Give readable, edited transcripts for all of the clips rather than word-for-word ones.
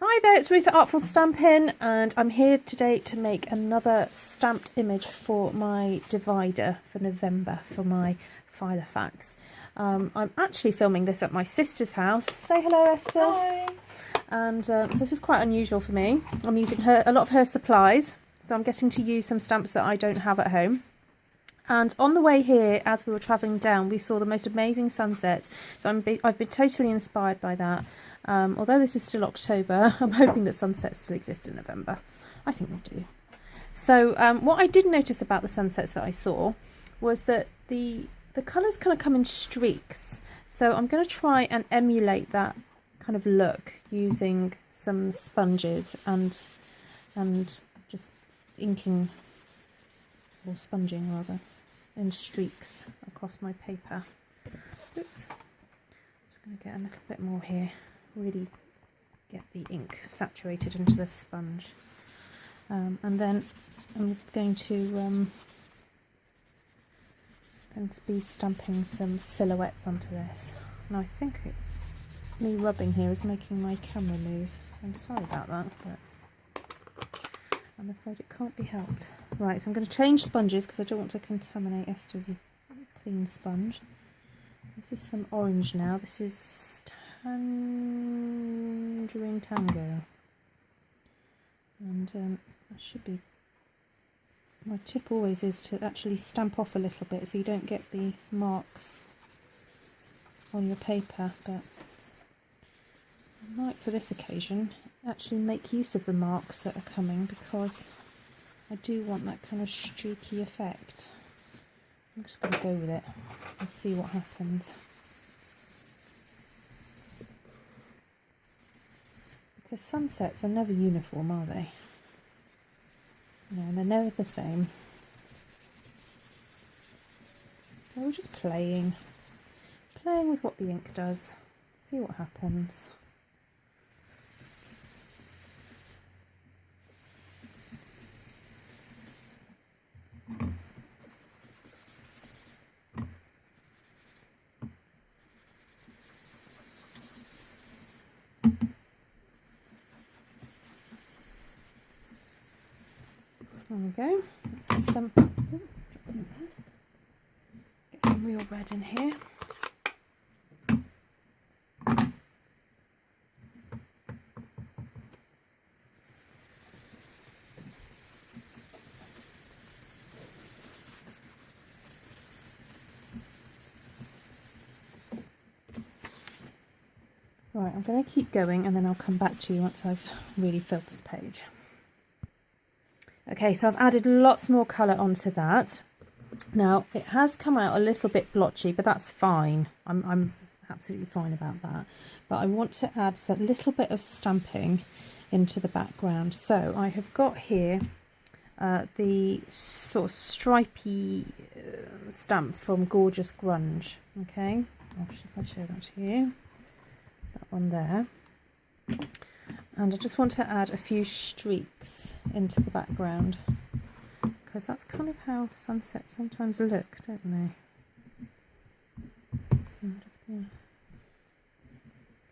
Hi there, it's Ruth at Artful Stampin, and I'm here today to make another stamped image for my divider for November for my Filofax. I'm actually filming this at my sister's house. Say hello, Esther. Hi. And so this is quite unusual for me. I'm using a lot of her supplies, so I'm getting to use some stamps that I don't have at home. And on the way here, as we were travelling down, we saw the most amazing sunsets. So I've been totally inspired by that. Although this is still October, I'm hoping that sunsets still exist in November. I think they do. So what I did notice about the sunsets that I saw was that the colours kind of come in streaks. So I'm going to try and emulate that kind of look using some sponges and just inking, or sponging rather, in streaks across my paper. Oops. Just going to get a little bit more here. Really get the ink saturated into the sponge. And then I'm going to be stamping some silhouettes onto this. And I think me rubbing here is making my camera move, so I'm sorry about that, but I'm afraid it can't be helped. Right, so I'm going to change sponges because I don't want to contaminate Esther's clean sponge. This is some orange now. This is Tangerine Tango. And I should be... My tip always is to actually stamp off a little bit so you don't get the marks on your paper, but I might, for this occasion, actually make use of the marks that are coming because I do want that kind of streaky effect. I'm just going to go with it and see what happens. Because sunsets are never uniform, are they? No, they're never the same. So we're just playing with what the ink does. See what happens. There we go. Let's get some, real red in here. Right, I'm going to keep going and then I'll come back to you once I've really filled this page. Okay, so I've added lots more colour onto that. Now, it has come out a little bit blotchy, but that's fine. I'm absolutely fine about that. But I want to add a little bit of stamping into the background. So I have got here the sort of stripy stamp from Gorgeous Grunge. Okay, if I show that to you. That one there. And I just want to add a few streaks into the background because that's kind of how sunsets sometimes look, don't they? So I'm just going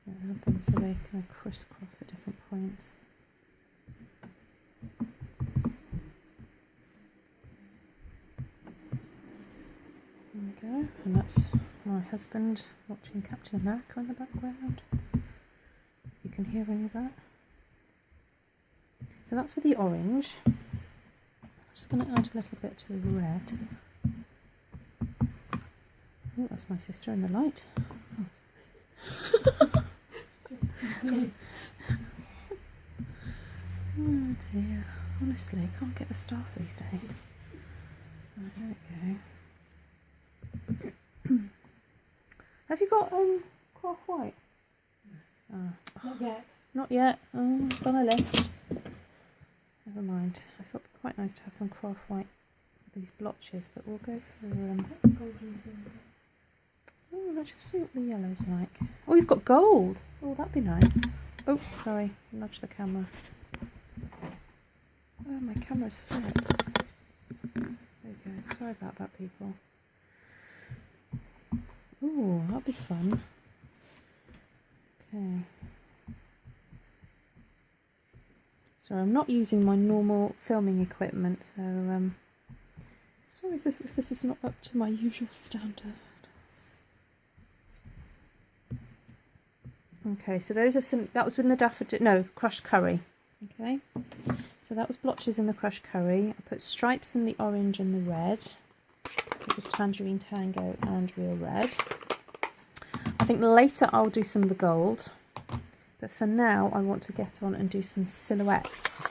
to add them so they kind of crisscross at different points. There we go, and that's my husband watching Captain America in the background. You can hear any of that. So that's with the orange. I'm just going to add a little bit to the red. Oh, that's my sister in the light. Oh dear, honestly, I can't get the staff these days. Right, there we go. Have you got craft white? Not yet. Not yet. Oh, it's on a list. Never mind. I thought it'd be quite nice to have some craft white with these blotches, but we'll go for Golden silver. Oh, let's just see what the yellow's like. Oh, you've got gold. Oh, that'd be nice. Oh, sorry, nudge the camera. Oh, my camera's flipped. There we go. Sorry about that, people. Oh, that'll be fun. Okay. So I'm not using my normal filming equipment, so sorry if this is not up to my usual standard. Okay, so those are some, that was in the daffodil, no, crushed curry. Okay, so that was blotches in the crushed curry. I put stripes in the orange and the red, which was tangerine tango and real red. I think later I'll do some of the gold, but for now I want to get on and do some silhouettes,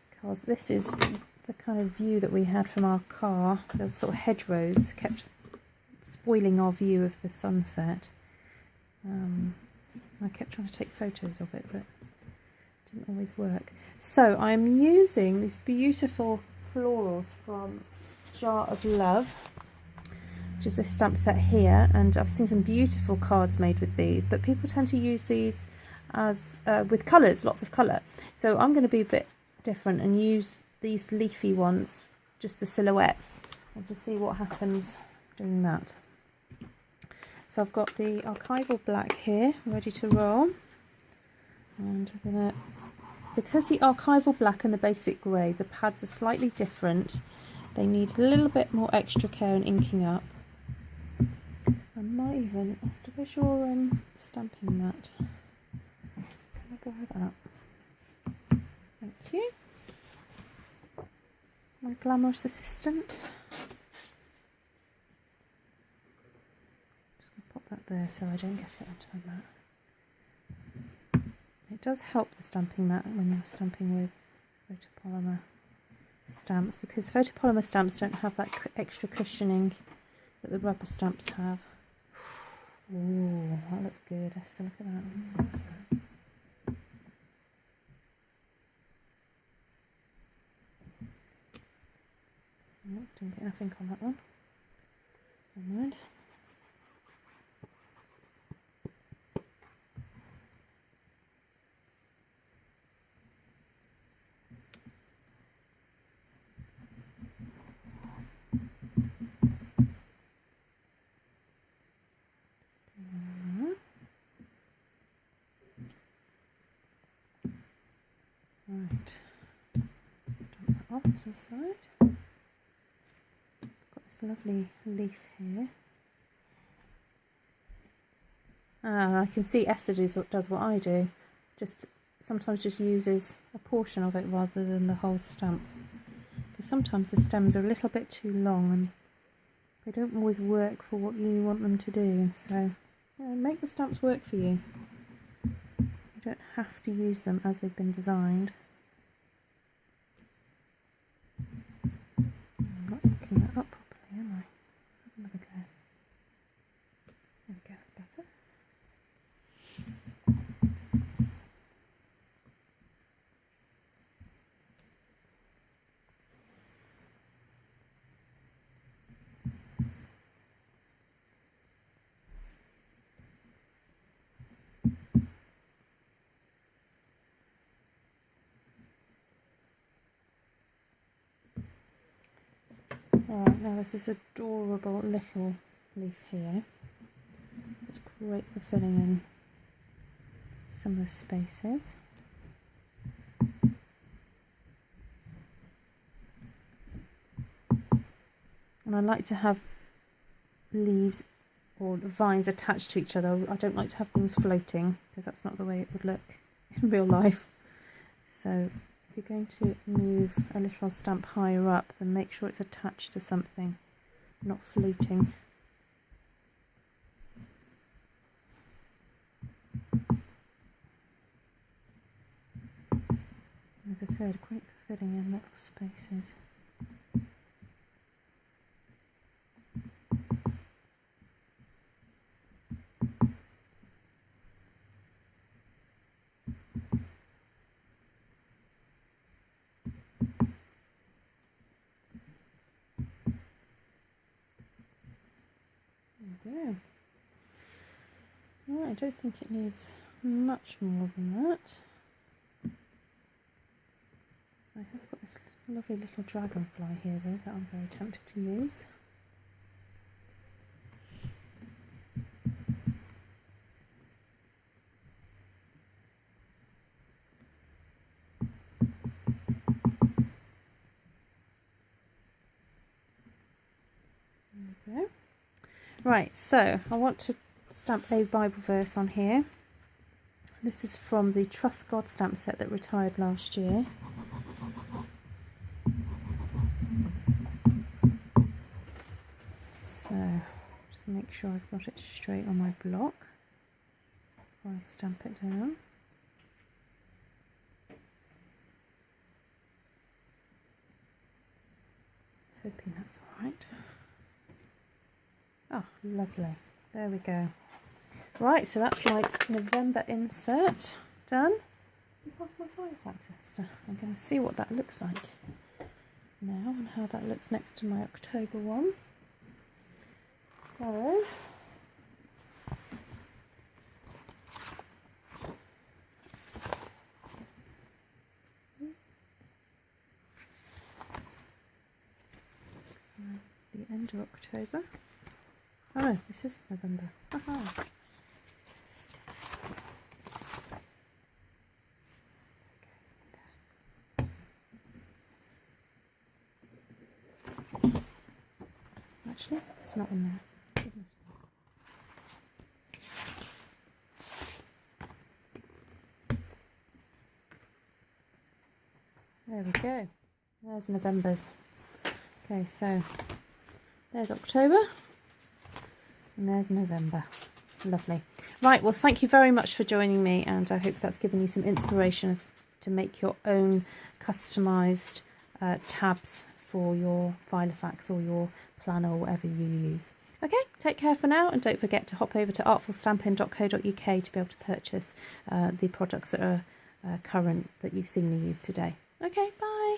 because this is the kind of view that we had from our car. Those sort of hedgerows kept spoiling our view of the sunset. I kept trying to take photos of it, but it didn't always work. So I'm using these beautiful florals from Jar of Love, which is this stamp set here, and I've seen some beautiful cards made with these, but people tend to use these as with colours, lots of colour. So I'm going to be a bit different and use these leafy ones, just the silhouettes, and to see what happens doing that. So I've got the archival black here ready to roll, and I'm gonna, because the archival black and the basic grey, the pads are slightly different, they need a little bit more extra care in inking up. I might even, where's your stamping mat? Can I grab that? Thank you, my glamorous assistant. Pop that there so I don't get it onto my mat. It does help the stamping mat when you're stamping with photopolymer stamps, because photopolymer stamps don't have that extra cushioning that the rubber stamps have. Ooh, that looks good. Esther, look at that. Oh, didn't get enough ink on that one. Never mind. Right, stamp that off to the side. Got this lovely leaf here. I can see Esther does what I do, just sometimes just uses a portion of it rather than the whole stamp, because sometimes the stems are a little bit too long and they don't always work for what you want them to do. So make the stamps work for you. You don't have to use them as they've been designed. I'm not inking that up properly, am I? Have another go. There we go, that's better. Alright, now this is adorable little leaf here. It's great for filling in some of the spaces. And I like to have leaves or vines attached to each other. I don't like to have things floating, because that's not the way it would look in real life. So if you're going to move a little stamp higher up, then make sure it's attached to something, not floating. As I said, great for filling in little spaces. There we go. Right, I don't think it needs much more than that. I have got this lovely little dragonfly here though that I'm very tempted to use. Right, so I want to stamp a Bible verse on here. This is from the Trust God stamp set that retired last year. So just make sure I've got it straight on my block before I stamp it down. Hoping that's all right. Oh, lovely. There we go. Right, so that's my November insert done. You pass my Filofax, Esther. I'm going to see what that looks like now and how that looks next to my October one. So, the end of October. Oh no, this is November. Aha. Actually, it's not in there. It's in this one. There we go. There's November's. Okay, so there's October and there's November. Lovely. Right, well, thank you very much for joining me, and I hope that's given you some inspiration as to make your own customised tabs for your Filofax or your planner or whatever you use. Okay, take care for now, and don't forget to hop over to artfulstampin.co.uk to be able to purchase the products that are current that you've seen me use today. Okay, bye.